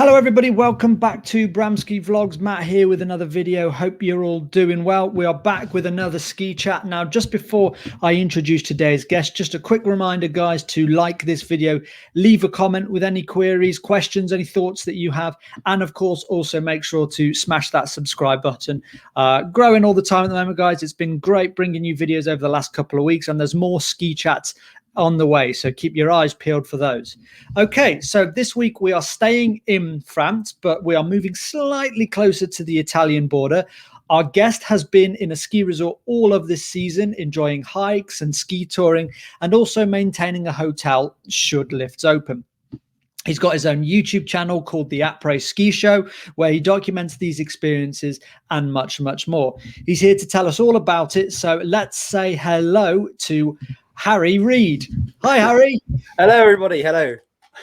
Hello everybody, welcome back to Bramski Vlogs. Matt here with another video. Hope you're all doing well. We are back with another ski chat. Now, just before I introduce today's guest, just a quick reminder, guys, to like this video, leave a comment with any queries, questions, any thoughts that you have, and of course, also make sure to smash that subscribe button. Growing all the time at the moment, guys. It's been great bringing you videos over the last couple of weeks, and there's more ski chats on the way, so keep your eyes peeled for those. Okay, so this week we are staying in France, but we are moving slightly closer to the Italian border. Our guest has been in a ski resort all of this season, enjoying hikes and ski touring, and also maintaining a hotel should lifts open. He's got his own YouTube channel called the Après Ski Show, where he documents these experiences and much, much more. He's here to tell us all about it, so let's say hello to Harry Reid. Hi, Harry. Hello, everybody. Hello.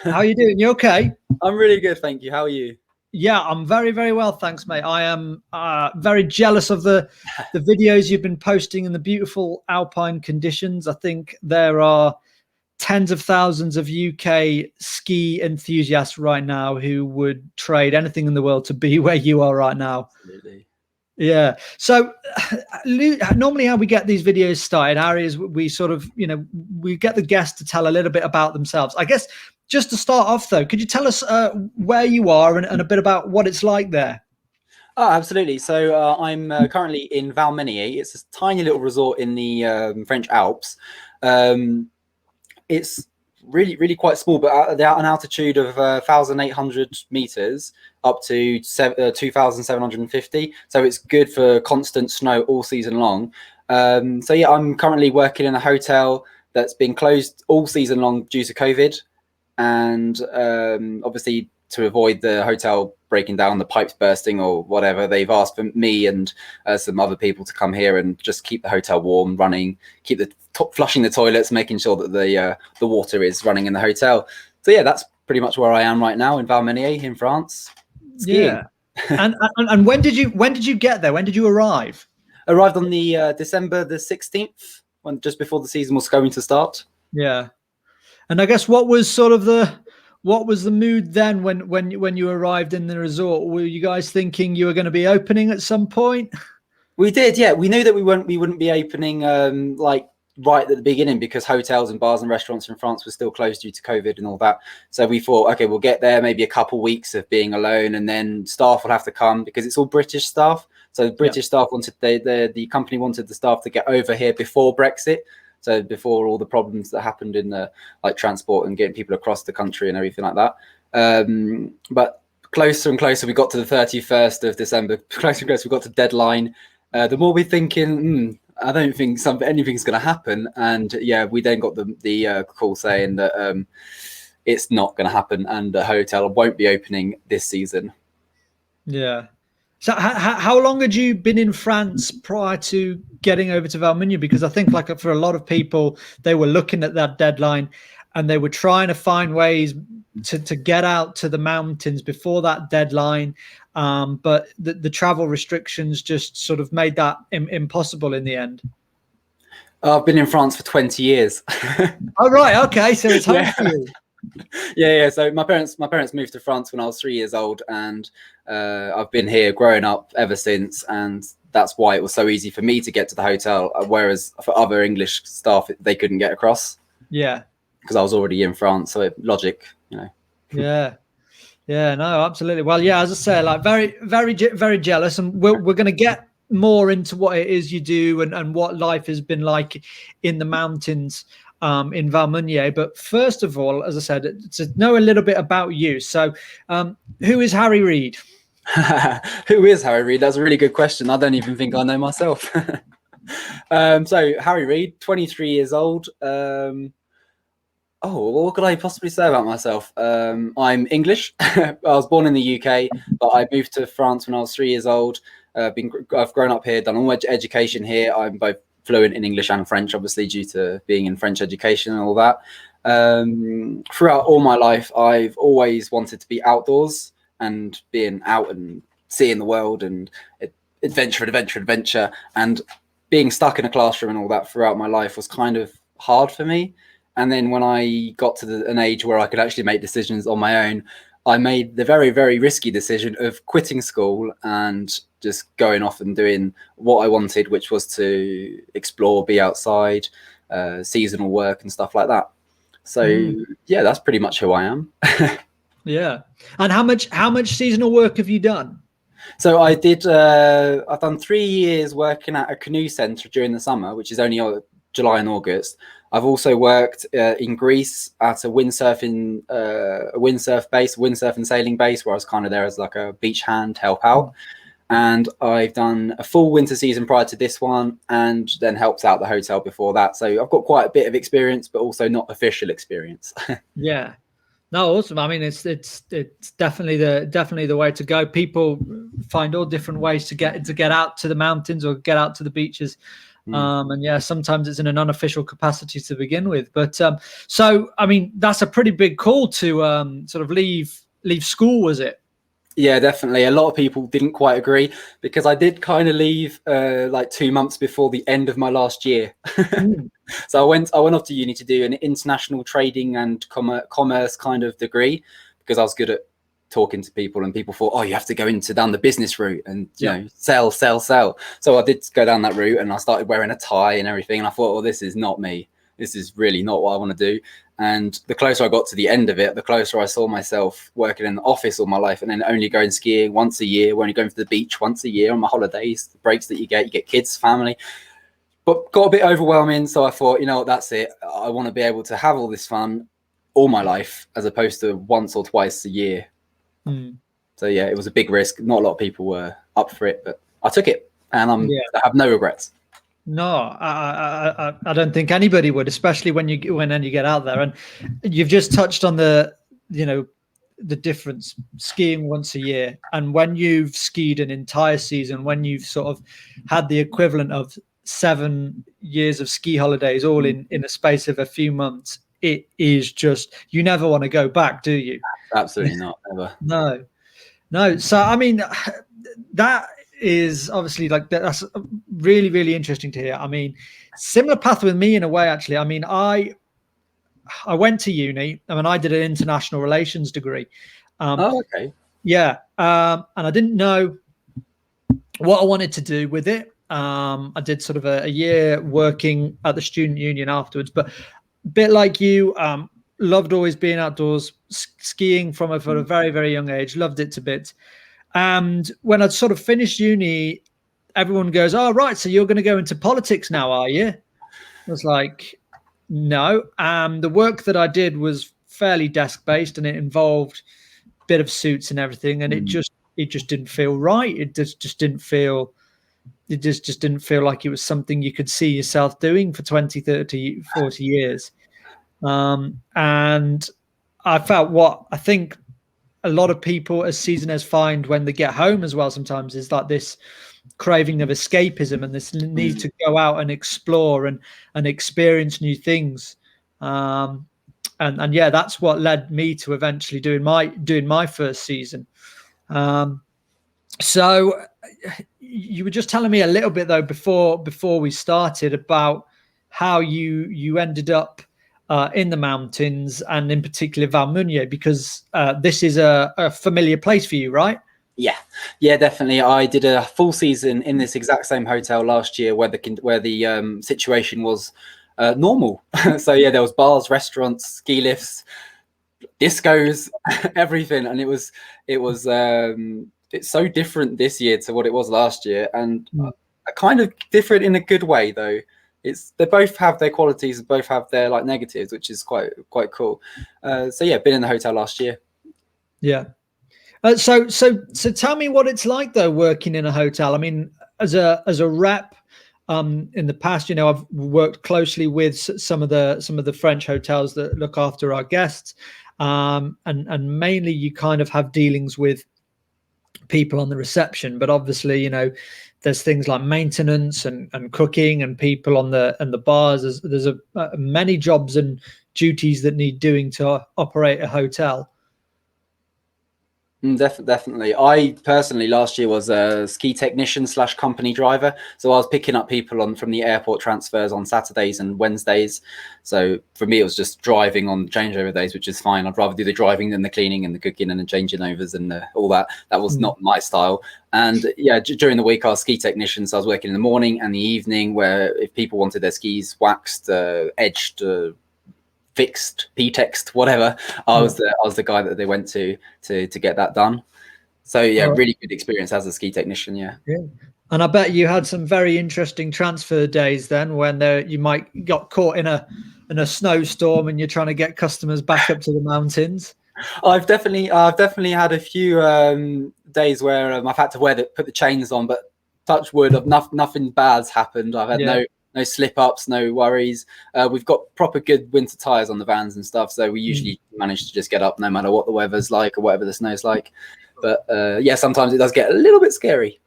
How are you doing? You okay? I'm really good, thank you. How are you? Yeah, I'm very, very well, thanks, mate. I am very jealous of the videos you've been posting in the beautiful alpine conditions. I think there are tens of thousands of UK ski enthusiasts right now who would trade anything in the world to be where you are right now. Absolutely. Yeah. So normally how we get these videos started, Harry, is we sort of, we get the guests to tell a little bit about themselves. I guess just to start off, though, could you tell us where you are and a bit about what it's like there? Oh, absolutely. So I'm currently in Valmeinier. It's a tiny little resort in the French Alps. It's really quite small, but at an altitude of 1,800 meters up to 2,750. So it's good for constant snow all season long. So yeah, I'm currently working in a hotel that's been closed all season long due to COVID. And obviously to avoid the hotel breaking down, the pipes bursting or whatever, they've asked for me and some other people to come here and just keep the hotel warm, running, keep the flushing the toilets, making sure that the water is running in the hotel. So yeah, that's pretty much where I am right now in Valmeinier in France. Skiing. Yeah. and when did you get there? When did you arrive? Arrived on the December the 16th, just before the season was going to start. Yeah. And I guess what was the mood then when you arrived in the resort? Were you guys thinking you were going to be opening at some point? We did, yeah. We knew that we wouldn't be opening like right at the beginning, because hotels and bars and restaurants in France were still closed due to COVID and all that. So we thought, okay, we'll get there, maybe a couple weeks of being alone, and then staff will have to come, because it's all British staff. So British staff wanted the company wanted the staff to get over here before Brexit. So before all the problems that happened in the transport and getting people across the country and everything like that. But closer and closer we got to the 31st of December, closer and closer we got to deadline. The more we're thinking, I don't think anything's going to happen. And yeah, we then got the call saying that it's not going to happen and the hotel won't be opening this season. Yeah. So how long had you been in France prior to getting over to Valmeinier? Because I think for a lot of people, they were looking at that deadline and they were trying to find ways to get out to the mountains before that deadline. But the travel restrictions just sort of made that impossible in the end. I've been in France for 20 years. Oh, right. Okay. So it's home for you. Yeah. So my parents moved to France when I was 3 years old, and I've been here growing up ever since. And that's why it was so easy for me to get to the hotel, whereas for other English staff, they couldn't get across. Yeah. Because I was already in France. So logic, Yeah. Yeah, no, absolutely. Well, yeah, as I say, very, very, very jealous. And we're going to get more into what it is you do and what life has been like in the mountains in Valmeinier. But first of all, as I said, to know a little bit about you. So who is Harry Reid? Who is Harry Reid? That's a really good question. I don't even think I know myself. So Harry Reid, 23 years old. Oh, what could I possibly say about myself? I'm English. I was born in the UK, but I moved to France when I was 3 years old. I've grown up here, done all my education here. I'm both fluent in English and French, obviously, due to being in French education and all that. Throughout all my life, I've always wanted to be outdoors and being out and seeing the world and adventure. And being stuck in a classroom and all that throughout my life was kind of hard for me. And then when I got to an age where I could actually make decisions on my own, I made the very, very risky decision of quitting school and just going off and doing what I wanted, which was to explore, be outside, seasonal work and stuff like that. So yeah, that's pretty much who I am. Yeah. And how much seasonal work have you done? So I did, I've done 3 years working at a canoe centre during the summer, which is only July and August. I've also worked in Greece at a windsurf and sailing base, where I was kind of there as like a beach hand to help out. And I've done a full winter season prior to this one, and then helped out the hotel before that. So I've got quite a bit of experience, but also not official experience. Yeah. No, awesome. I mean, it's definitely the way to go. People find all different ways to get out to the mountains or get out to the beaches. And yeah, sometimes it's in an unofficial capacity to begin with. But so I mean, that's a pretty big call to sort of leave school, was it? Yeah, definitely. A lot of people didn't quite agree, because I did kind of leave like 2 months before the end of my last year. So I went off to uni to do an international trading and commerce kind of degree, because I was good at talking to people, and people thought, oh, you have to go down the business route and you know, sell. So I did go down that route, and I started wearing a tie and everything, and I thought, well, this is not me. This is really not what I want to do. And the closer I got to the end of it, the closer I saw myself working in the office all my life, and then only going skiing once a year. We're only going to the beach once a year on my holidays, the breaks that you get kids, family. But got a bit overwhelming. So I thought, you know what, that's it. I want to be able to have all this fun all my life, as opposed to once or twice a year. So yeah, it was a big risk. Not a lot of people were up for it, but I took it, and I have no regrets. No, I don't think anybody would, especially when you get out there. And you've just touched on the difference, skiing once a year, and when you've skied an entire season, when you've sort of had the equivalent of 7 years of ski holidays all in a space of a few months, it is just, you never want to go back, do you? Absolutely not, ever. No. So I mean, that is obviously like that's really, really interesting to hear. I mean, similar path with me in a way, actually. I mean, I went to uni. I mean, I did an international relations degree. Oh, okay. Yeah, and I didn't know what I wanted to do with it. I did sort of a year working at the student union afterwards, but a bit like you, loved always being outdoors, skiing from a very, very young age, loved it to bits. And when I'd sort of finished uni, everyone goes, oh, right, so you're going to go into politics now, are you? I was like, no. The work that I did was fairly desk-based, and it involved a bit of suits and everything, and it just didn't feel right. It just didn't feel like it was something you could see yourself doing for 20, 30, 40 years. And I felt what I think a lot of people as seasoners find when they get home as well sometimes is like this craving of escapism and this need to go out and explore and experience new things. And yeah, that's what led me to eventually doing my first season. So you were just telling me a little bit though before we started about how you ended up in the mountains, and in particular Valmeinier, because this is a familiar place for you, right? Yeah, definitely. I did a full season in this exact same hotel last year, where the situation was normal. So yeah, there was bars, restaurants, ski lifts, discos, everything, and it's so different this year to what it was last year, and kind of different in a good way though. They both have their qualities, both have their like negatives, which is quite cool. So yeah, been in the hotel last year. Yeah. So tell me what it's like though, working in a hotel. I mean, as a rep, in the past, I've worked closely with some of the French hotels that look after our guests, and mainly you kind of have dealings with people on the reception, but obviously, there's things like maintenance and cooking and people on the bars. There's many jobs and duties that need doing to operate a hotel. Definitely. I personally last year was a ski technician / company driver. So I was picking up people on from the airport transfers on Saturdays and Wednesdays. So for me, it was just driving on changeover days, which is fine. I'd rather do the driving than the cleaning and the cooking and the changing overs and all that. That was not my style. And yeah, during the week, I was ski technician. So I was working in the morning and the evening, where if people wanted their skis waxed, edged, fixed, P-text, whatever, I was the guy that they went to get that done. So yeah, really good experience as a ski technician. Yeah. And I bet you had some very interesting transfer days then, when you might got caught in a snowstorm and you're trying to get customers back up to the mountains. I've definitely had a few days where I've had to put the chains on, but touch wood, nothing bad's happened. I've had no slip ups, no worries. We've got proper good winter tires on the vans and stuff, so we usually manage to just get up no matter what the weather's like or whatever the snow's like. But yeah, sometimes it does get a little bit scary.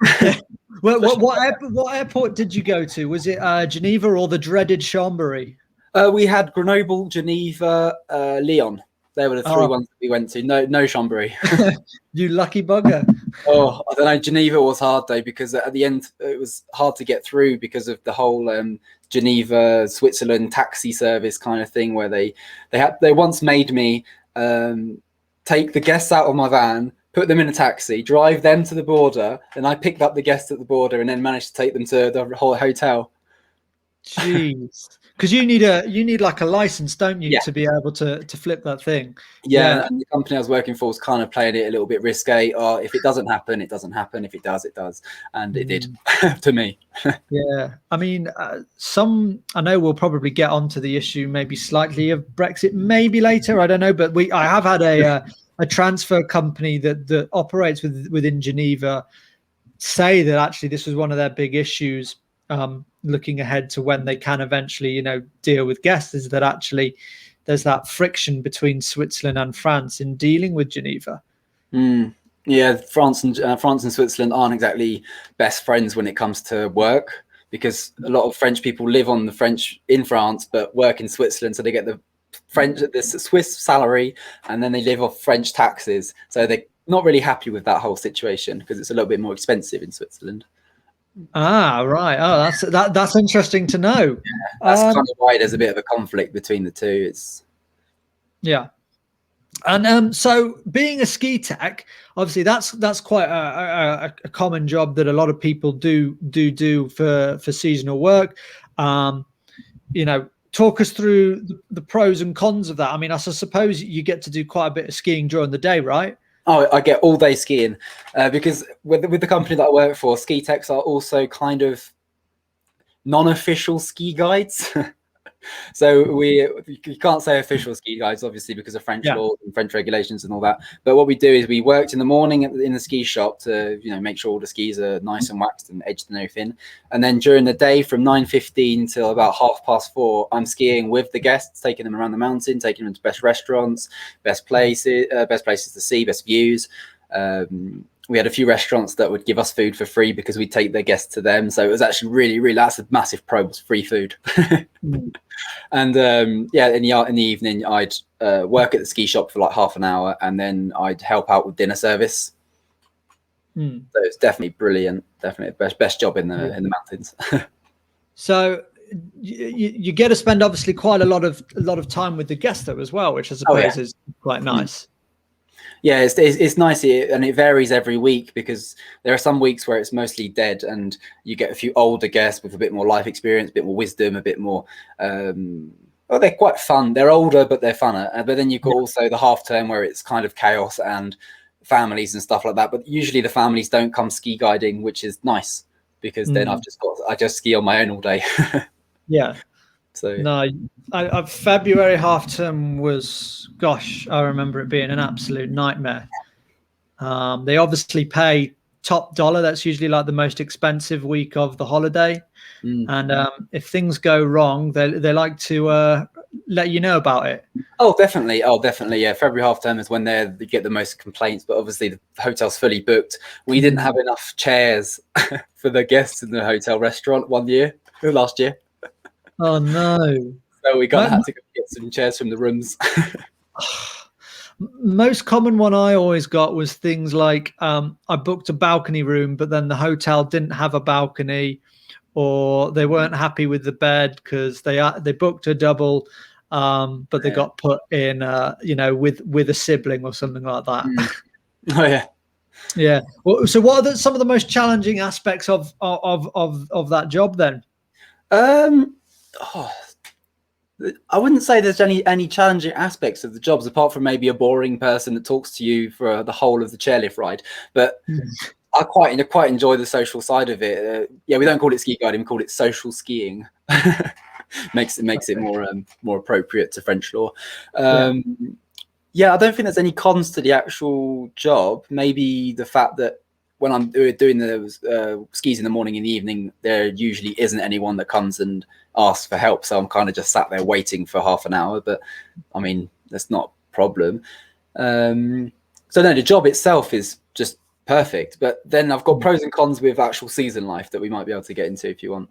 Well, what airport did you go to? Was it Geneva or the dreaded Chambéry? We had Grenoble, Geneva, Lyon. They were the three ones that we went to. No Chambéry. You lucky bugger. Oh, I don't know. Geneva was hard though, because at the end it was hard to get through because of the whole Geneva, Switzerland taxi service kind of thing, where they once made me take the guests out of my van, put them in a taxi, drive them to the border, and I picked up the guests at the border and then managed to take them to the whole hotel. Jeez. Because you need like a license, don't you, to be able to flip that thing? Yeah, and the company I was working for was kind of playing it a little bit risque. If it doesn't happen, it doesn't happen. If it does, it does, and it did to me. Yeah, I mean, I know we'll probably get onto the issue maybe slightly of Brexit, maybe later. I don't know, but I have had a transfer company that operates within Geneva say that actually this was one of their big issues. Looking ahead to when they can eventually, deal with guests, is that actually there's that friction between Switzerland and France in dealing with Geneva. Yeah, France and Switzerland aren't exactly best friends when it comes to work, because a lot of French people live on the French in France but work in Switzerland, so they get the Swiss salary and then they live off French taxes. So they're not really happy with that whole situation because it's a little bit more expensive in Switzerland. Right. Oh, that's interesting to know. That's kind of why there's a bit of a conflict between the two. And so being a ski tech, obviously that's quite a common job that a lot of people do for seasonal work. Talk us through the pros and cons of that. I mean, I suppose you get to do quite a bit of skiing during the day, right? Oh, I get all day skiing because with the company that I work for, ski techs are also kind of non-official ski guides. So you can't say official ski guides, obviously, because of French law and French regulations and all that. But what we do is we worked in the morning in the ski shop to make sure all the skis are nice and waxed and edged and everything. And then during the day from 9:15 till about 4:30, I'm skiing with the guests, taking them around the mountain, taking them to best restaurants, best places to see, best views. We had a few restaurants that would give us food for free because we'd take their guests to them. So it was actually really, that's a massive pro, was free food. And in the evening, I'd work at the ski shop for like half an hour, and then I'd help out with dinner service. So it's definitely brilliant. Definitely best job in the mountains. So you get to spend obviously quite a lot of time with the guests though as well, which I suppose is quite nice. Yeah, it's nice, and it varies every week because there are some weeks where it's mostly dead and you get a few older guests with a bit more life experience, a bit more wisdom, a bit more they're quite fun. They're older but they're funner. But then you've got also the half term where it's kind of chaos and families and stuff like that. But usually the families don't come ski guiding, which is nice because then I just ski on my own all day. Yeah. So no, February half term was, gosh, I remember it being an absolute nightmare. They obviously pay top dollar. That's usually like the most expensive week of the holiday. And if things go wrong, they like to let you know about it. Oh, definitely. Yeah. February half term is when they get the most complaints, but obviously the hotel's fully booked. We didn't have enough chairs for the guests in the hotel restaurant last year. Oh no! So we had to go get some chairs from the rooms. Most common one I always got was things like I booked a balcony room, but then the hotel didn't have a balcony, or they weren't happy with the bed because they booked a double, but they got put in, with a sibling or something like that. Oh yeah. Yeah. Well, so what are some of the most challenging aspects of that job then? I wouldn't say there's any challenging aspects of the jobs apart from maybe a boring person that talks to you for the whole of the chairlift ride. But I quite enjoy the social side of it. Yeah, we don't call it ski guiding; we call it social skiing. makes it more appropriate to French law. Yeah, I don't think there's any cons to the actual job. Maybe the fact that when I'm doing the skis in the morning and the evening, there usually isn't anyone that comes and asks for help. So I'm kind of just sat there waiting for half an hour. But I mean, that's not a problem. So no, the job itself is just perfect. But then I've got pros and cons with actual season life that we might be able to get into if you want.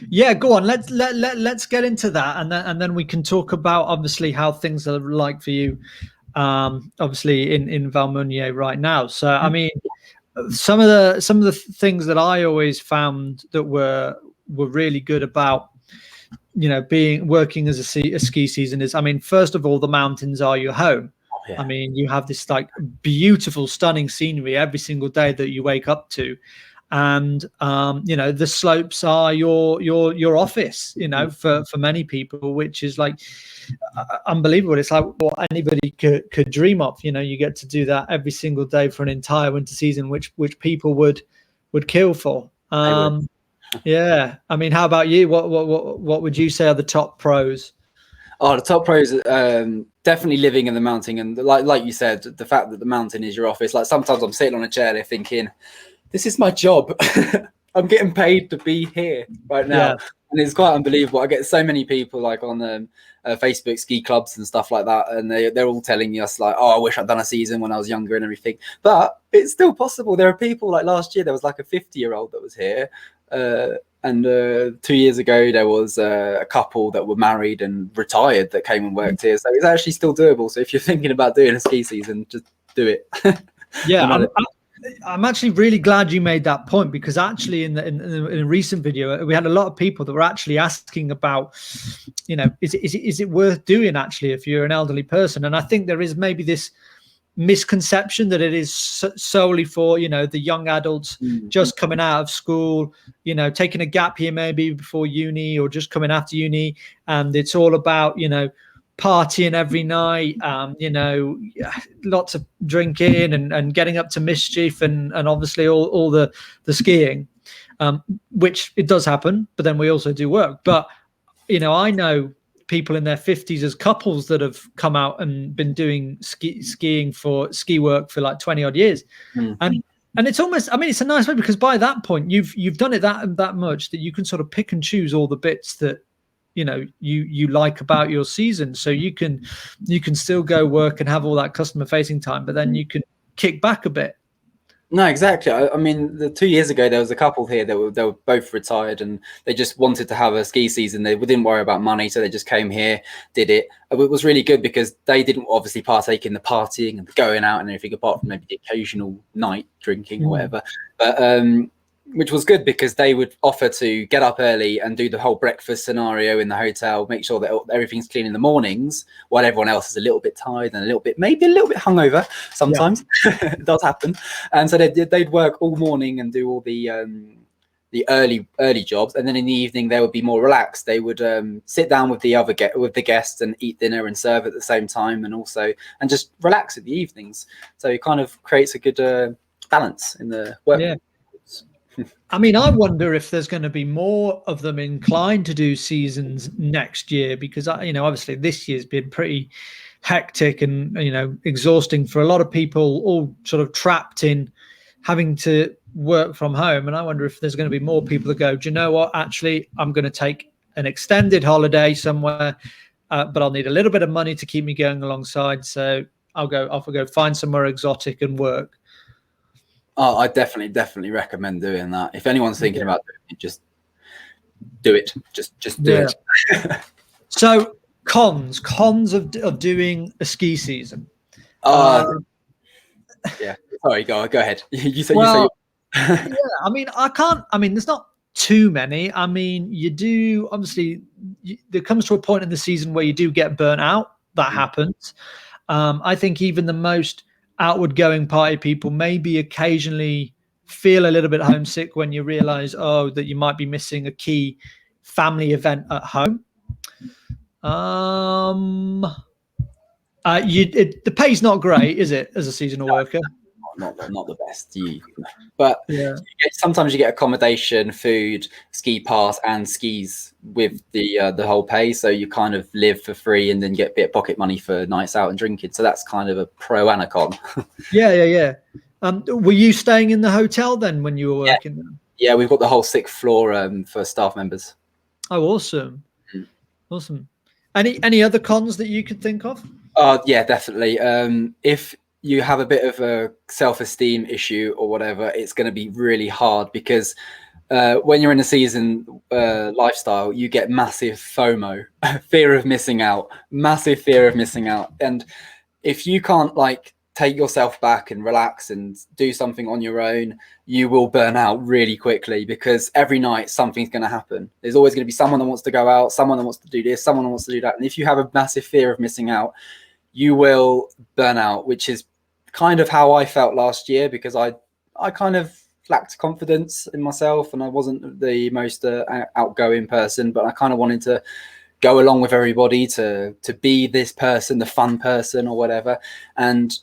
Yeah, go on. Let's get into that, and then we can talk about obviously how things are like for you, obviously in Valmeinier right now. So I mean, some of the things that I always found that were really good about working as a ski season is, I mean, first of all, the mountains are your home. Yeah. I mean, you have this like beautiful, stunning scenery every single day that you wake up to, and the slopes are your office. For many people, which is like unbelievable. It's like what anybody could dream of. You get to do that every single day for an entire winter season, which people would kill for. Yeah, I mean, how about you? What would you say are the top pros? Oh, the top pros, definitely living in the mountain, and like you said, the fact that the mountain is your office. Like sometimes I'm sitting on a chair there thinking, this is my job. I'm getting paid to be here right now, and it's quite unbelievable. I get so many people like on Facebook ski clubs and stuff like that, and they're all telling us like, oh, I wish I'd done a season when I was younger and everything. But it's still possible. There are people like last year there was like a 50-year-old that was here. And 2 years ago, there was a couple that were married and retired that came and worked here. So it's actually still doable. So if you're thinking about doing a ski season, just do it. Yeah, I'm actually really glad you made that point, because actually in a recent video, we had a lot of people that were actually asking about, is it worth doing actually if you're an elderly person? And I think there is maybe this misconception that it is solely for the young adults just coming out of school, taking a gap year maybe before uni or just coming after uni, and it's all about partying every night, lots of drinking and getting up to mischief and obviously all the skiing, which it does happen, but then we also do work. But I know people in their 50s as couples that have come out and been doing ski work for like 20 odd years. And it's almost, I mean, it's a nice way, because by that point you've done it that much that you can sort of pick and choose all the bits that you like about your season. So you can still go work and have all that customer facing time, but then you can kick back a bit. No, exactly. I mean, 2 years ago, there was a couple here that were both retired, and they just wanted to have a ski season. They didn't worry about money, so they just came here, did it. It was really good because they didn't obviously partake in the partying and going out and everything, apart from maybe the occasional night drinking or whatever. But which was good because they would offer to get up early and do the whole breakfast scenario in the hotel, make sure that everything's clean in the mornings while everyone else is a little bit tired and maybe a little bit hungover sometimes. It does happen. And so they'd work all morning and do all the early jobs, and then in the evening they would be more relaxed. They would sit down with the guests and eat dinner and serve at the same time, and just relax at the evenings. So it kind of creates a good balance in the work. Yeah. I mean, I wonder if there's going to be more of them inclined to do seasons next year, because obviously this year's been pretty hectic and exhausting for a lot of people, all sort of trapped in having to work from home. And I wonder if there's going to be more people that go, do you know what, actually I'm going to take an extended holiday somewhere, but I'll need a little bit of money to keep me going alongside, so I'll go find somewhere exotic and work. Oh, I definitely recommend doing that. If anyone's thinking about doing it, just do it. Just do it. So cons of doing a ski season. Yeah. Sorry, go ahead. You say. Yeah, I mean, there's not too many. I mean, you do, obviously, there comes to a point in the season where you do get burnt out. That happens. I think even the most outward going party people maybe occasionally feel a little bit homesick when you realize, that you might be missing a key family event at home. The pay's not great, is it, as a seasonal worker? Not the best. But sometimes you get accommodation, food, ski pass, and skis with the whole pay. So you kind of live for free and then get a bit of pocket money for nights out and drinking. So that's kind of a pro and a con. Yeah. Were you staying in the hotel then when you were working there? Yeah, we've got the whole 6th floor for staff members. Oh, awesome. Awesome. Any other cons that you could think of? Yeah, definitely. If you have a bit of a self-esteem issue or whatever, it's going to be really hard because when you're in a season lifestyle, you get massive FOMO, fear of missing out, massive fear of missing out. And if you can't like take yourself back and relax and do something on your own, you will burn out really quickly because every night something's going to happen. There's always going to be someone that wants to go out, someone that wants to do this, someone that wants to do that. And if you have a massive fear of missing out, you will burn out, which is kind of how I felt last year because I kind of lacked confidence in myself and I wasn't the most outgoing person, but I kind of wanted to go along with everybody to be this person, the fun person or whatever. And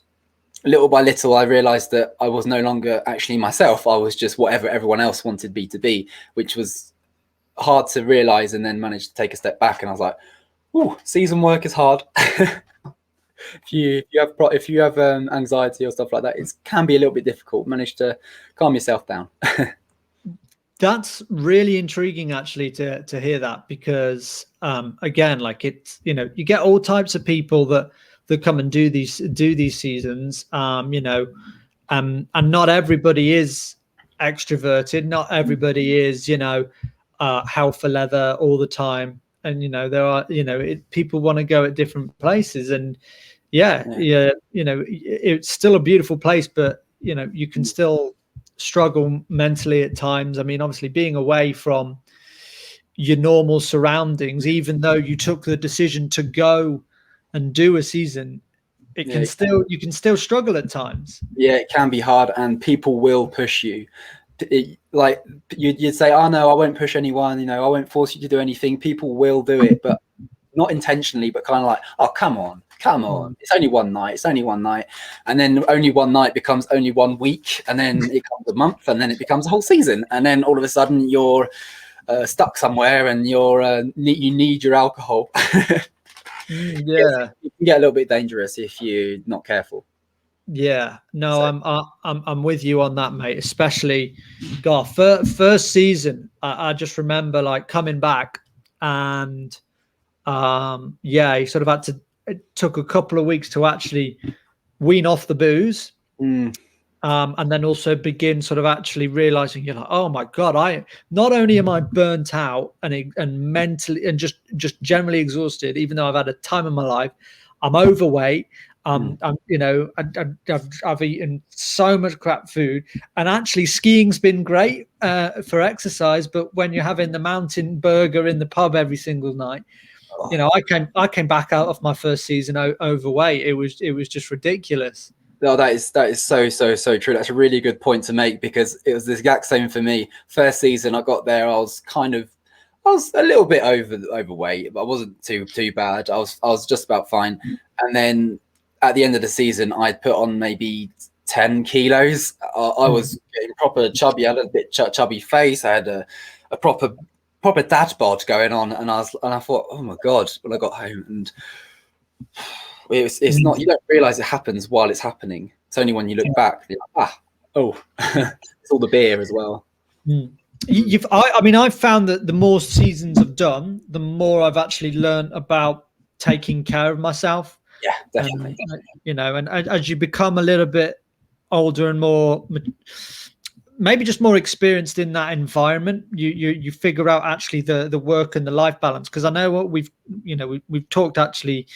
little by little, I realized that I was no longer actually myself. I was just whatever everyone else wanted me to be, which was hard to realize, and then managed to take a step back. And I was like, "Ooh, season work is hard." If you have anxiety or stuff like that, it can be a little bit difficult. Manage to calm yourself down. That's really intriguing, actually, to hear that because again, like it's you get all types of people that come and do these seasons, and not everybody is extroverted. Not everybody is hell for leather all the time, and there are people want to go at different places, and it's still a beautiful place, but you can still struggle mentally at times. I mean, obviously being away from your normal surroundings, even though you took the decision to go and do a season, you can still struggle at times. Yeah, it can be hard, and people will push you. Like you'd say, "Oh no, I won't push anyone. I won't force you to do anything." People will do it, but not intentionally, but kind of like, "Oh, come on. It's only one night. And then only one night becomes only 1 week, and then it becomes a month, and then it becomes a whole season, and then all of a sudden you're stuck somewhere, and you need your alcohol. Yeah, it can get a little bit dangerous if you're not careful. Yeah, no, I'm with you on that, mate. Especially, God, first season, I just remember like coming back, and you sort of had to. It took a couple of weeks to actually wean off the booze, and then also begin sort of actually realizing you're like, oh my God, I not only am I burnt out and mentally and just generally exhausted, even though I've had a time in my life, I'm overweight. I've eaten so much crap food, and actually skiing's been great for exercise. But when you're having the mountain burger in the pub every single night, I came back out of my first season overweight. It was just ridiculous. No, that is so true. That's a really good point to make, because it was the exact same for me. First season I got there, I was a little bit overweight, but I wasn't too bad. I was just about fine. And then at the end of the season, I'd put on maybe 10 kilos. I was getting proper chubby. I had a bit chubby face. I had a proper dad bod going on, and I thought, oh my God, when I got home, and it's not, you don't realize it happens while it's happening. It's only when you look back, you're like, it's all the beer as well. I've found that the more seasons I've done, the more I've actually learned about taking care of myself. Yeah, definitely. And as you become a little bit older and more maybe just more experienced in that environment, you figure out actually the work and the life balance. Because I know what we've talked actually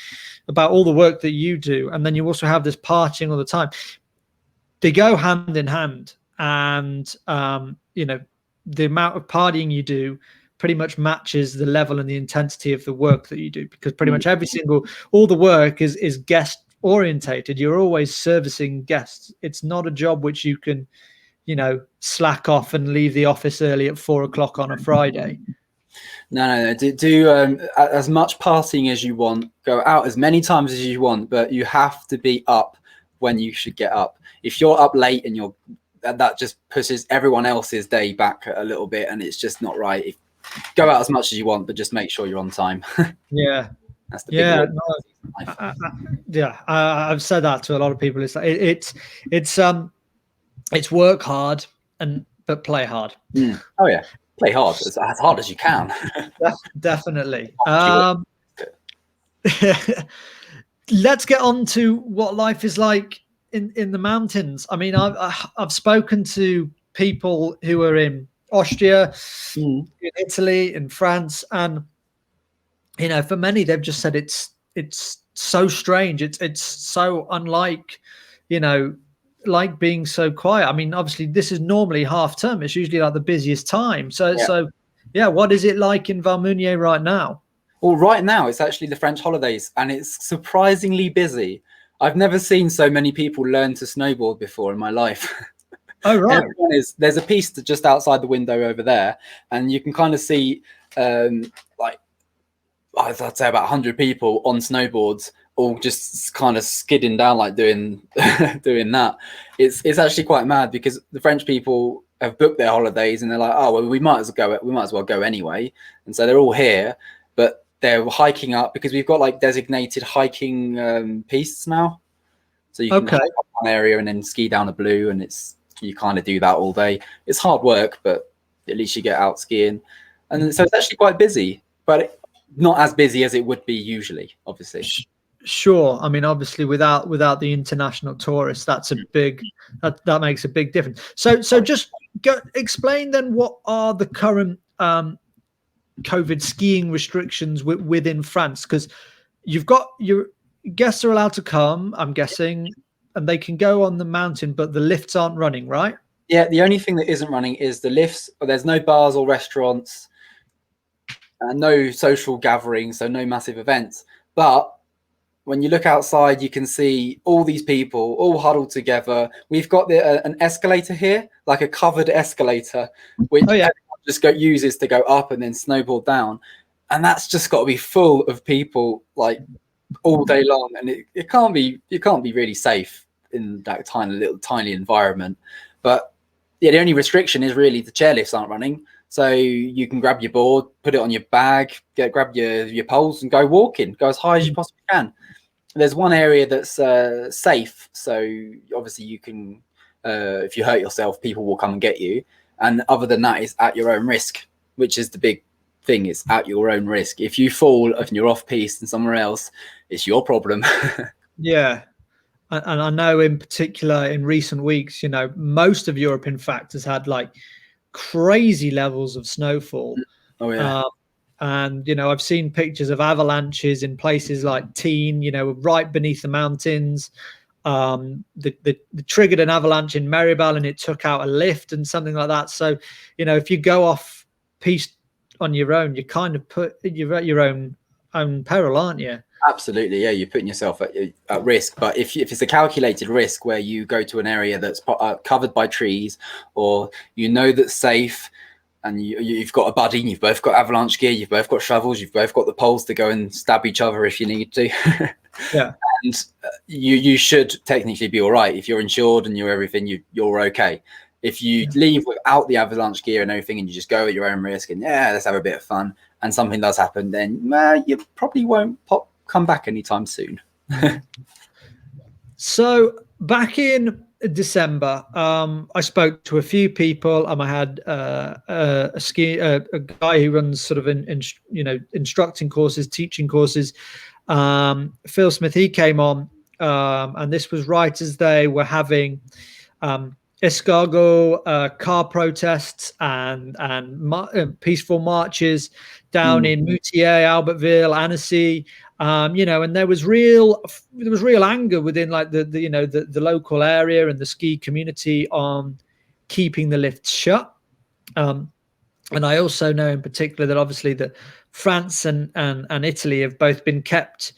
about all the work that you do, and then you also have this partying all the time. They go hand in hand, and the amount of partying you do pretty much matches the level and the intensity of the work that you do, because pretty much all the work is guest orientated. You're always servicing guests. It's not a job which you can slack off and leave the office early at 4 o'clock on a Friday. No. Do as much partying as you want, go out as many times as you want, but you have to be up when you should get up. If you're up late and that just pushes everyone else's day back a little bit, and it's just not right. Go out as much as you want, but just make sure you're on time. Yeah. That's the big I've said that to a lot of people. It's like it's work hard but play hard. Oh yeah, play hard as hard as you can. Definitely. Let's get on to what life is like in the mountains. I mean, I've spoken to people who are in Austria, in Italy, in France, and for many they've just said it's so strange. It's so unlike, like being so quiet. I mean, obviously this is normally half term. It's usually like the busiest time. So what is it like in Valmeinier right now? Well, right now it's actually the French holidays, and it's surprisingly busy. I've never seen so many people learn to snowboard before in my life. Oh, right. There's a piste just outside the window over there, and you can kind of see like I'd say about 100 people on snowboards, all just kind of skidding down, like doing that. It's actually quite mad, because the French people have booked their holidays and they're like, oh well, we might as well go anyway, and so they're all here, but they're hiking up because we've got like designated hiking pistes now, so you can hike up one area and then ski down a blue, and you kind of do that all day. It's hard work, but at least you get out skiing, and so it's actually quite busy, but not as busy as it would be usually, obviously. Sure. I mean, obviously without the international tourists, that's a big that makes a big difference. So just explain then, what are the current COVID skiing restrictions within France? Because you've got your guests are allowed to come, I'm guessing, and they can go on the mountain, but the lifts aren't running, right? Yeah, the only thing that isn't running is the lifts. There's no bars or restaurants, no social gatherings, so no massive events. But when you look outside, you can see all these people all huddled together. We've got an escalator here, like a covered escalator, which just uses to go up and then snowboard down. And that's just got to be full of people like all day long. And it can't be really safe in that tiny environment. But yeah, the only restriction is really the chairlifts aren't running. So you can grab your board, put it on your bag, grab your poles and go walking, go as high as you possibly can. There's one area that's safe. So obviously you can, if you hurt yourself, people will come and get you. And other than that, it's at your own risk, which is the big thing. It's at your own risk. If you fall and you're off piste and somewhere else, it's your problem. Yeah. And I know in particular in recent weeks, most of Europe, in fact, has had like crazy levels of snowfall. Oh yeah. And I've seen pictures of avalanches in places like Teen, right beneath the mountains. They triggered an avalanche in Meribel and it took out a lift and something like that. So if you go off piste on your own, you kind of you're at your own peril, aren't you? Absolutely, yeah. You're putting yourself at risk. But if it's a calculated risk where you go to an area that's covered by trees, or that's safe, and you've got a buddy, and you've both got avalanche gear, you've both got shovels, you've both got the poles to go and stab each other if you need to. Yeah. And you should technically be all right if you're insured and you're everything. You're okay. If you leave without the avalanche gear and everything, and you just go at your own risk, and let's have a bit of fun, and something does happen, then you probably won't come back anytime soon. So back in December, I spoke to a few people. I had a guy who runs sort of instructing courses, teaching courses. Phil Smith, he came on, and this was right as they were having escargot car protests and peaceful marches down in Moutier, Albertville, Annecy. And there was real anger within like the local area and the ski community on keeping the lifts shut. And I also know in particular that obviously that France and Italy have both been kept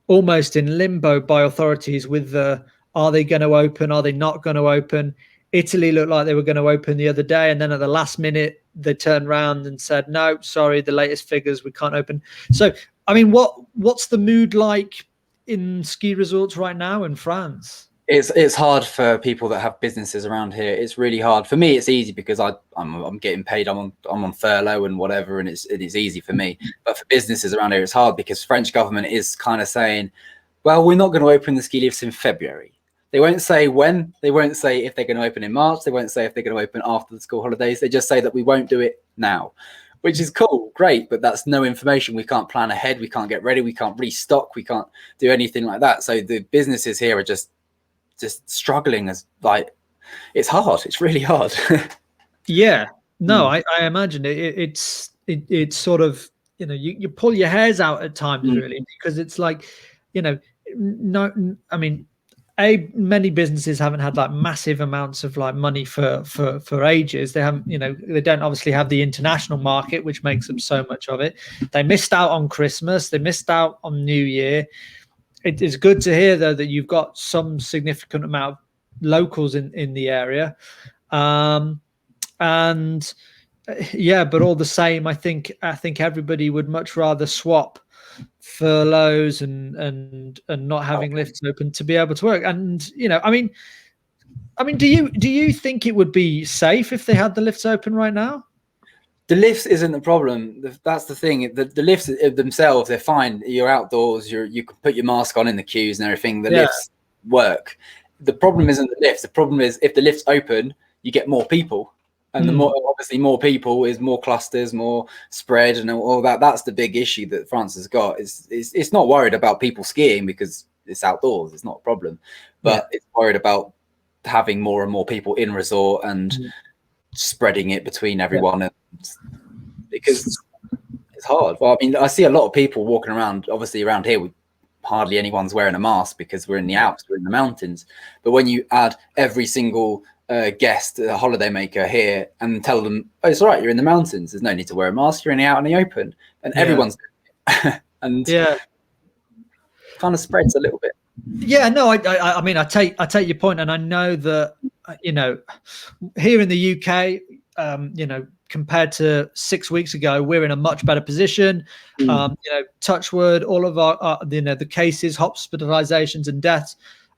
almost in limbo by authorities with the, are they going to open? Are they not going to open? Italy looked like they were going to open the other day, and then at the last minute they turned around and said, no, sorry, the latest figures, we can't open. So, I mean, what's the mood like in ski resorts right now in France? It's hard for people that have businesses around here. It's really hard. For me, it's easy because I'm getting paid. I'm on furlough and whatever, and it is easy for me. But for businesses around here, it's hard because French government is kind of saying, well, we're not going to open the ski lifts in February. They won't say when. They won't say if they're going to open in March. They won't say if they're going to open after the school holidays. They just say that we won't do it now, which is cool, great, but that's no information. We can't plan ahead. We can't get ready. We can't restock. We can't do anything like that. So the businesses here are just struggling, as like, it's hard. It's really hard. Yeah, no, I imagine it's sort of, you pull your hairs out at times, really, because it's like, no, I mean, many businesses haven't had like massive amounts of like money for ages. They haven't, they don't obviously have the international market, which makes up so much of it. They missed out on Christmas. They missed out on New Year. It is good to hear though that you've got some significant amount of locals in the area, and yeah, but all the same, I think everybody would much rather swap furloughs and not having lifts open to be able to work. And I mean, do you think it would be safe if they had the lifts open right now? The lifts isn't the problem. That's the thing. The lifts themselves, they're fine. You're outdoors. You can put your mask on in the queues and everything. The lifts work. The problem isn't the lifts. The problem is if the lifts open, you get more people, and the more people is more clusters, more spread, and all that. That's the big issue that France has got. It's not worried about people skiing because it's outdoors. It's not a problem, but it's worried about having more and more people in resort and spreading it between everyone, and because it's hard. Well, I mean, I see a lot of people walking around. Obviously, around here, hardly anyone's wearing a mask because we're in the Alps, we're in the mountains. But when you add every single guest, a holiday maker here, and tell them, "Oh, it's all right, you're in the mountains. There's no need to wear a mask. You're in the out in the open," and everyone's and kind of spreads a little bit. Yeah, no, I mean, I take your point, and I know that here in the UK, compared to 6 weeks ago, we're in a much better position. Touch wood, all of our the cases, hospitalizations, and deaths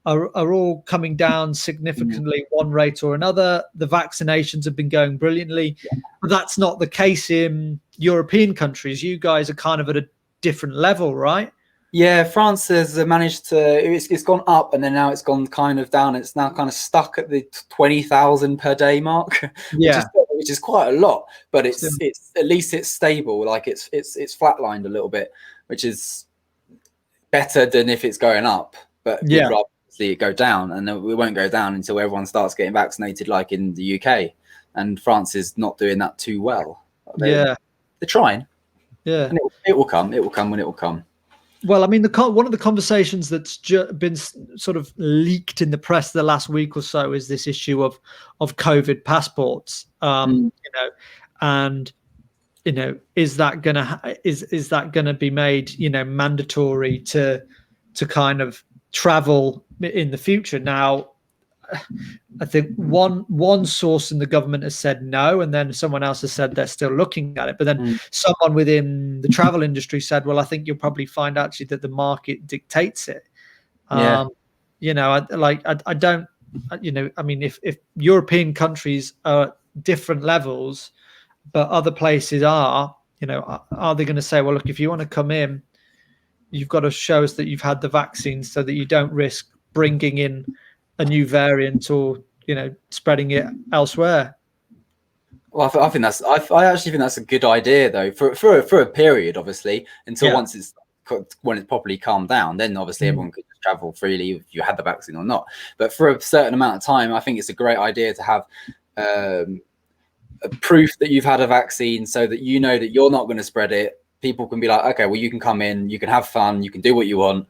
are all coming down significantly, one rate or another. The vaccinations have been going brilliantly, but that's not the case in European countries. You guys are kind of at a different level, right? Yeah, France has managed to. It's gone up, and then now it's gone kind of down. It's now kind of stuck at the 20,000 per day mark, which is quite a lot. But it's at least it's stable. Like it's flatlined a little bit, which is better than if it's going up. But we'd rather see it go down, and it won't go down until everyone starts getting vaccinated, like in the UK. And France is not doing that too well. They're trying. Yeah, and it will come. It will come when it will come. Well, I mean, one of the conversations that's been sort of leaked in the press the last week or so is this issue of COVID passports. And is that gonna be made mandatory to kind of travel in the future? Now, I think one source in the government has said no, and then someone else has said they're still looking at it. But then someone within the travel industry said, well, I think you'll probably find actually that the market dictates it. I don't, I mean, if European countries are at different levels, but other places are they going to say, well, look, if you want to come in, you've got to show us that you've had the vaccine so that you don't risk bringing in a new variant or spreading it elsewhere. Well, I think I actually think that's a good idea though, for a period, obviously, until once it's when it's properly calmed down, then obviously everyone could just travel freely if you had the vaccine or not. But for a certain amount of time, I think it's a great idea to have a proof that you've had a vaccine, so that you know that you're not going to spread it. People can be like, okay, well, you can come in, you can have fun, you can do what you want,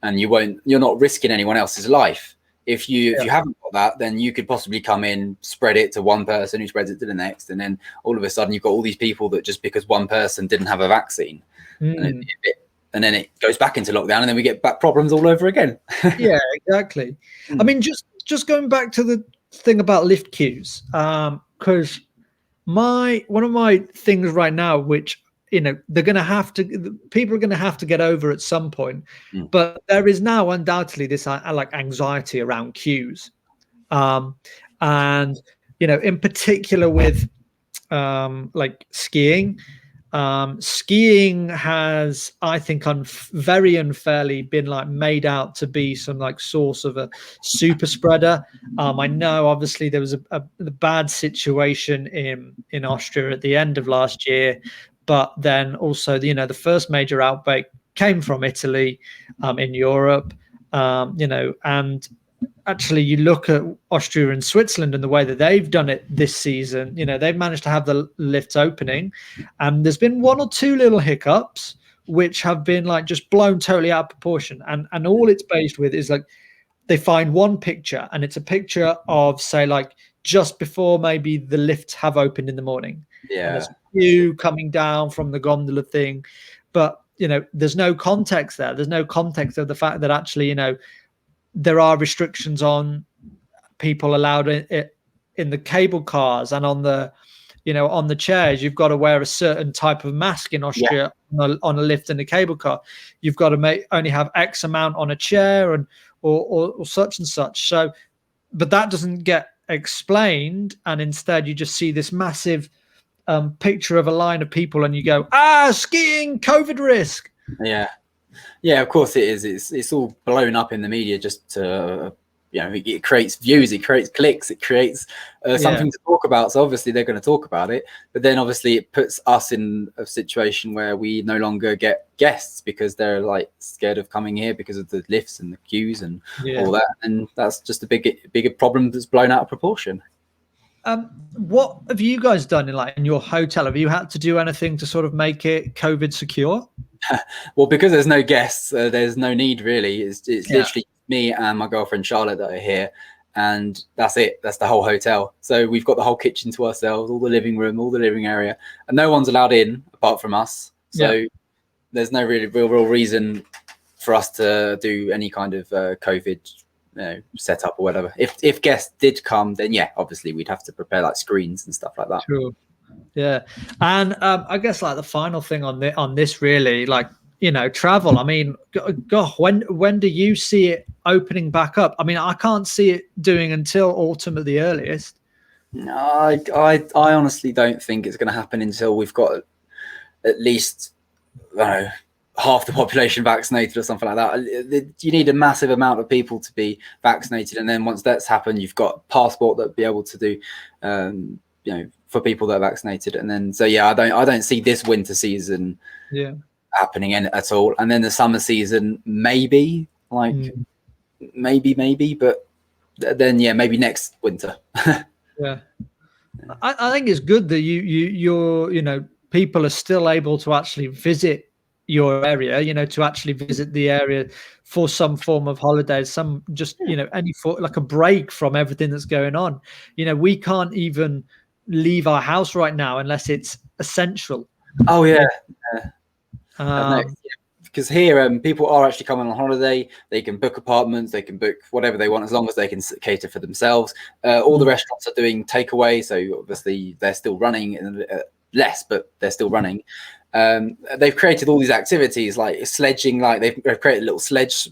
and you're not risking anyone else's life. If you haven't got that, then you could possibly come in, spread it to one person who spreads it to the next, and then all of a sudden you've got all these people that just because one person didn't have a vaccine, and then it goes back into lockdown, and then we get back problems all over again. Yeah, exactly. I mean, just going back to the thing about lift queues, because one of my things right now, which people are going to have to get over at some point, but there is now undoubtedly this like anxiety around queues, and in particular with like skiing. Skiing has, I think, very unfairly been like made out to be some like source of a super spreader. I know obviously there was a bad situation in Austria at the end of last year, but then also the first major outbreak came from Italy in Europe, and actually you look at Austria and Switzerland and the way that they've done it this season, they've managed to have the lifts opening, and there's been one or two little hiccups which have been like just blown totally out of proportion, and all it's based with is like they find one picture, and it's a picture of, say, like just before maybe the lifts have opened in the morning, and there's you coming down from the gondola thing, but there's no context there. There's no context of the fact that actually there are restrictions on people allowed in the cable cars and on the on the chairs. You've got to wear a certain type of mask in Austria on a lift in a cable car. You've got to only have X amount on a chair and or such and such. So, but that doesn't get explained, and instead you just see this massive picture of a line of people, and you go, skiing, COVID risk. Yeah, of course it is. It's all blown up in the media just to, it creates views, it creates clicks, it creates something to talk about. So obviously they're going to talk about it, but then obviously it puts us in a situation where we no longer get guests because they're like scared of coming here because of the lifts and the queues and all that. And that's just a bigger problem that's blown out of proportion. What have you guys done in your hotel? Have you had to do anything to sort of make it COVID secure? Well, because there's no guests, there's no need really. It's literally me and my girlfriend Charlotte that are here, and that's it. That's the whole hotel. So we've got the whole kitchen to ourselves, all the living room, all the living area, and no one's allowed in apart from us. So there's no really real reason for us to do any kind of COVID setup or whatever. If guests did come, then obviously we'd have to prepare like screens and stuff like that. Sure. Yeah. And I guess like the final thing on this really, like travel. I mean, God, when do you see it opening back up? I mean, I can't see it doing until autumn at the earliest. No, I honestly don't think it's going to happen until we've got at least, I don't know, half the population vaccinated or something like that. You need a massive amount of people to be vaccinated, and then once that's happened, you've got a passport that be able to do, for people that are vaccinated. And then I don't see this winter season happening at all. And then the summer season, maybe, maybe, but then maybe next winter. I think it's good that you're people are still able to actually visit your area, to actually visit the area for some form of holidays, some just any for like a break from everything that's going on. We can't even leave our house right now unless it's essential. Because here people are actually coming on holiday. They can book apartments, they can book whatever they want as long as they can cater for themselves. All the restaurants are doing takeaway, so obviously they're still running, less, but they're still running. They've created all these activities like sledging, like they've created a little sledge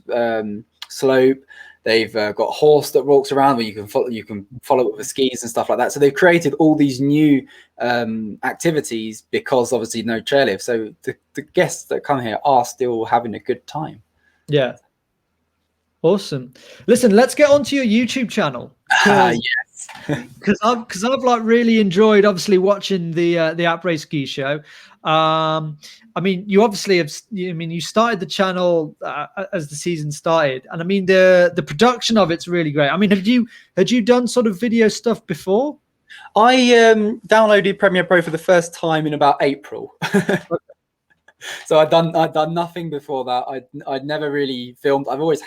slope. They've got a horse that walks around where you can follow it with skis and stuff like that. So they've created all these new activities because obviously no chairlift. So the guests that come here are still having a good time. Yeah. Awesome. Listen, let's get onto your YouTube channel. I've like really enjoyed obviously watching the Après Ski Show. I mean, you obviously have. I mean, you started the channel as the season started, and I mean the production of it's really great. I mean, had you done sort of video stuff before? I downloaded Premiere Pro for the first time in about April. So I'd done nothing before that. I'd never really filmed. I've always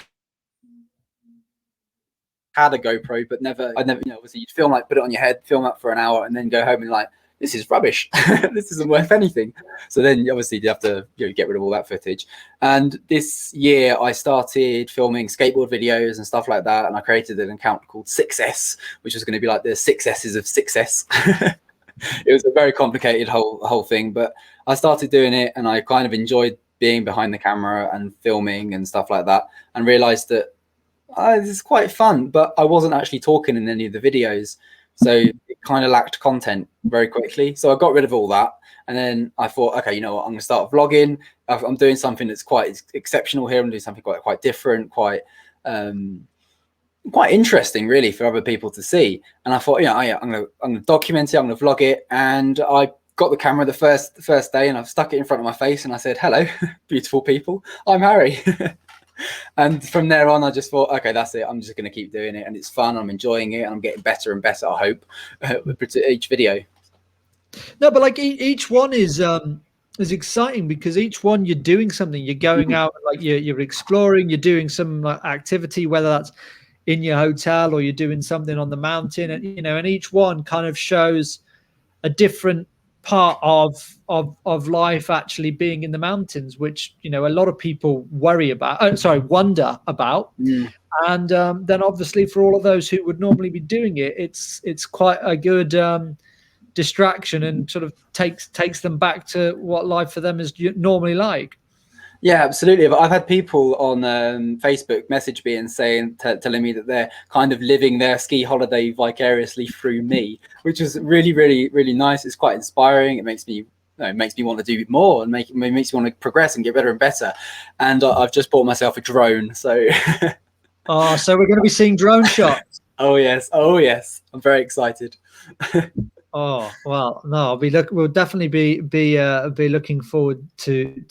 had a GoPro, but I'd never, obviously you'd film, like put it on your head, film up for an hour, and then go home and like, this is rubbish. This isn't worth anything. So then obviously you have to get rid of all that footage. And this year I started filming skateboard videos and stuff like that. And I created an account called 6S, which was going to be like the 6S's of success. It was a very complicated whole thing, but I started doing it and I kind of enjoyed being behind the camera and filming and stuff like that, and realized that this is quite fun, but I wasn't actually talking in any of the videos. So it kind of lacked content very quickly. So I got rid of all that. And then I thought, okay, you know what, I'm going to start vlogging. I'm doing something that's quite exceptional here. I'm doing something quite different, quite interesting, really, for other people to see. And I thought, I'm going to document it. I'm going to vlog it. And I got the camera the first day, and I've stuck it in front of my face, and I said, hello, beautiful people. I'm Harry. And from there on, I just thought, okay, that's it. I'm just going to keep doing it. And it's fun. I'm enjoying it. And I'm getting better and better, I hope, with each video. No, but like each one is exciting, because each one you're doing something. You're going out, like you're exploring. You're doing some like activity, whether that's in your hotel or you're doing something on the mountain. And and each one kind of shows a different part of life actually being in the mountains, which a lot of people wonder about. And then obviously for all of those who would normally be doing it, it's quite a good distraction, and sort of takes them back to what life for them is normally like. Yeah, absolutely. I've had people on Facebook message me and telling me that they're kind of living their ski holiday vicariously through me, which is really, really, really nice. It's quite inspiring. It makes me want to do more, and makes me want to progress and get better and better. And I've just bought myself a drone. So, so we're going to be seeing drone shots. Oh yes, I'm very excited. Oh well, no, we'll definitely be looking forward to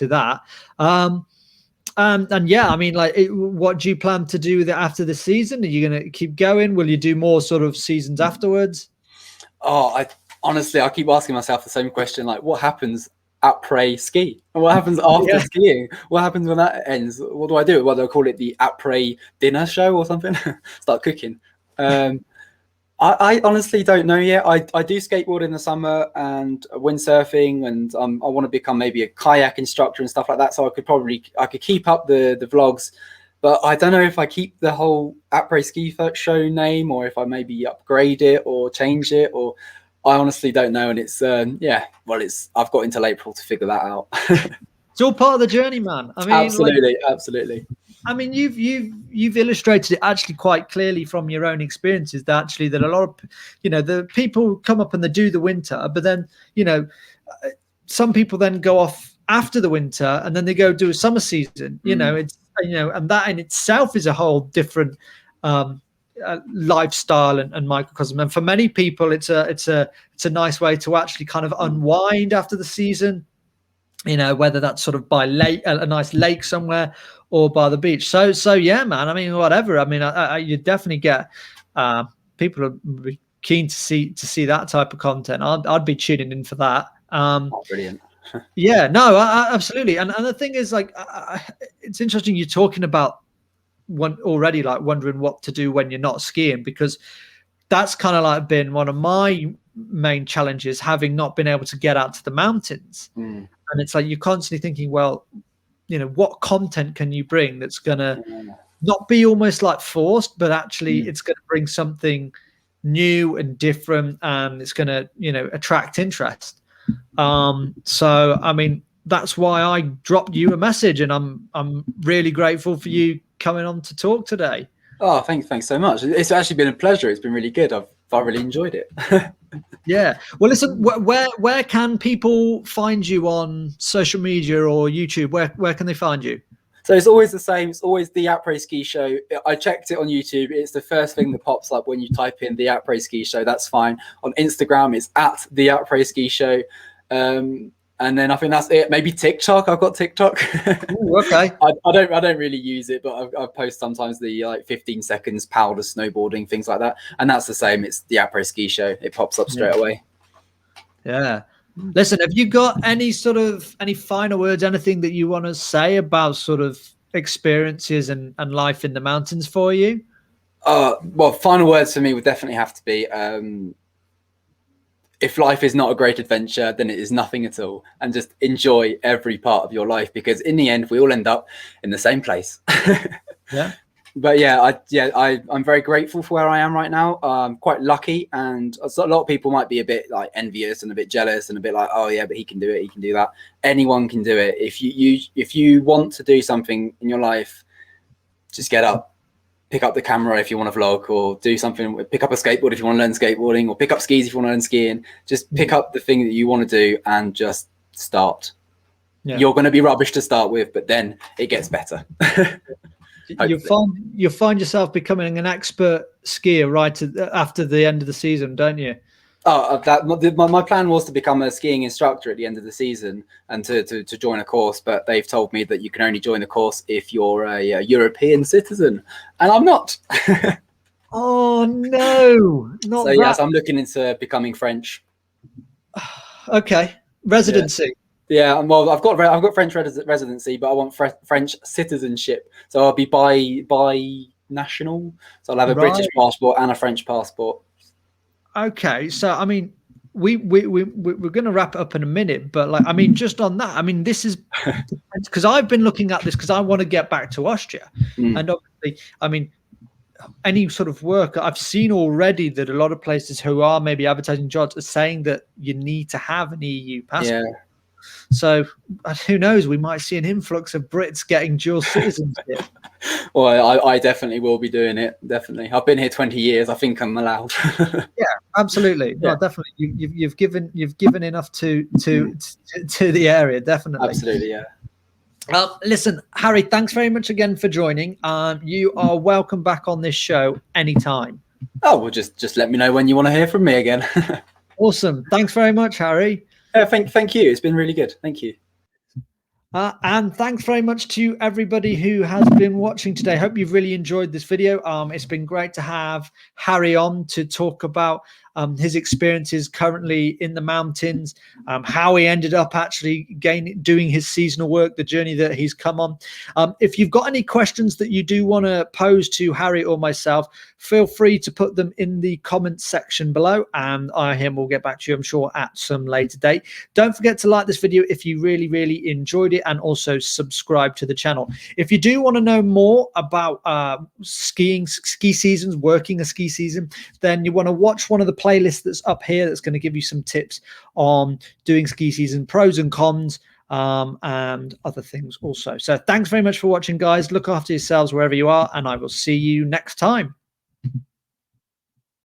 that. And yeah, I mean, like, what do you plan to do with it after the season? Are you going to keep going? Will you do more sort of seasons afterwards? Oh, honestly, I keep asking myself the same question, like, what happens après ski? What happens after skiing? What happens when that ends? What do I do? What do I call it? The après dinner show or something? Start cooking. I honestly don't know yet. I do skateboard in the summer and windsurfing, and I want to become maybe a kayak instructor and stuff like that. So I could keep up the vlogs, but I don't know if I keep the whole Après Ski Show name, or if I maybe upgrade it or change it, or I honestly don't know. And it's I've got until April to figure that out. It's all part of the journey, man. I mean, absolutely. I mean, you've illustrated it actually quite clearly from your own experiences, that a lot of, the people come up and they do the winter, but then, some people then go off after the winter and then they go do a summer season, it's, and that in itself is a whole different lifestyle and microcosm. And for many people, it's a nice way to actually kind of unwind after the season, whether that's sort of by a nice lake somewhere, or by the beach. So yeah, man. I mean, whatever. I mean, you definitely get people are keen to see that type of content. I'd be tuning in for that. Brilliant. Yeah, no, absolutely. And the thing is, like, it's interesting you're talking about already, like, wondering what to do when you're not skiing, because that's kind of like been one of my main challenges, having not been able to get out to the mountains. And it's like you're constantly thinking, well, what content can you bring that's going to not be almost like forced, but actually it's going to bring something new and different, and it's going to, attract interest. So, I mean, that's why I dropped you a message, and I'm really grateful for you coming on to talk today. Oh, thanks so much. It's actually been a pleasure. It's been really good. I've really enjoyed it. Yeah. Well, listen, where can people find you on social media or YouTube? Where can they find you? So it's always the same. It's always the Après Ski Show. I checked it on YouTube. It's the first thing that pops up when you type in the Après Ski Show. That's fine. On Instagram, it's at the Après Ski Show. And then I think that's it. Maybe TikTok. I've got TikTok. Ooh, okay. I don't really use it, but I post sometimes the like 15 seconds powder snowboarding, things like that. And that's the same. It's the Après Ski Show. It pops up straight away. Yeah. Listen, have you got any final words, anything that you want to say about sort of experiences and life in the mountains for you? Well, final words for me would definitely have to be, if life is not a great adventure, then it is nothing at all. And just enjoy every part of your life, because in the end, we all end up in the same place. Yeah. But yeah, I'm very grateful for where I am right now. I'm quite lucky, and a lot of people might be a bit like envious and a bit jealous and a bit like, oh yeah, but he can do it, he can do that. Anyone can do it. If you want to do something in your life, just get up, pick up the camera if you want to vlog, or do something. Pick up a skateboard if you want to learn skateboarding, or pick up skis if you want to learn skiing. Just pick up the thing that you want to do and just start. Yeah. You're going to be rubbish to start with, but then it gets better. You'll find yourself becoming an expert skier right after the end of the season, don't you? Oh, my plan was to become a skiing instructor at the end of the season and to join a course, but they've told me that you can only join the course if you're a European citizen, and I'm not. Oh no! Not so yes, I'm looking into becoming French. Okay, residency. Yeah. Yeah, well, I've got French residency, but I want French citizenship. So I'll be bi-national. So I'll have a British passport and a French passport. Okay, so I mean, we're going to wrap it up in a minute, but like, I mean, just on that, I mean, this is because I've been looking at this because I want to get back to Austria, and obviously, I mean, any sort of work I've seen already that a lot of places who are maybe advertising jobs are saying that you need to have an EU passport. Yeah. So who knows? We might see an influx of Brits getting dual citizenship. Well, I definitely will be doing it. Definitely, I've been here 20 years. I think I'm allowed. Yeah, absolutely. Yeah. No, definitely. You've given enough to the area. Definitely. Absolutely. Yeah. Listen, Harry, thanks very much again for joining. You are welcome back on this show anytime. Oh, well, just let me know when you want to hear from me again. Awesome. Thanks very much, Harry. Thank you. It's been really good. Thank you. And thanks very much to everybody who has been watching today. Hope you've really enjoyed this video. It's been great to have Harry on to talk about his experiences currently in the mountains, how he ended up actually doing his seasonal work, the journey that he's come on. If you've got any questions that you do want to pose to Harry or myself, feel free to put them in the comments section below, and him will get back to you, I'm sure, at some later date. Don't forget to like this video if you really, really enjoyed it, and also subscribe to the channel. If you do want to know more about ski seasons, working a ski season, then you want to watch one of the playlists that's up here that's going to give you some tips on doing ski season, pros and cons, and other things also. So thanks very much for watching, guys. Look after yourselves wherever you are, and I will see you next time.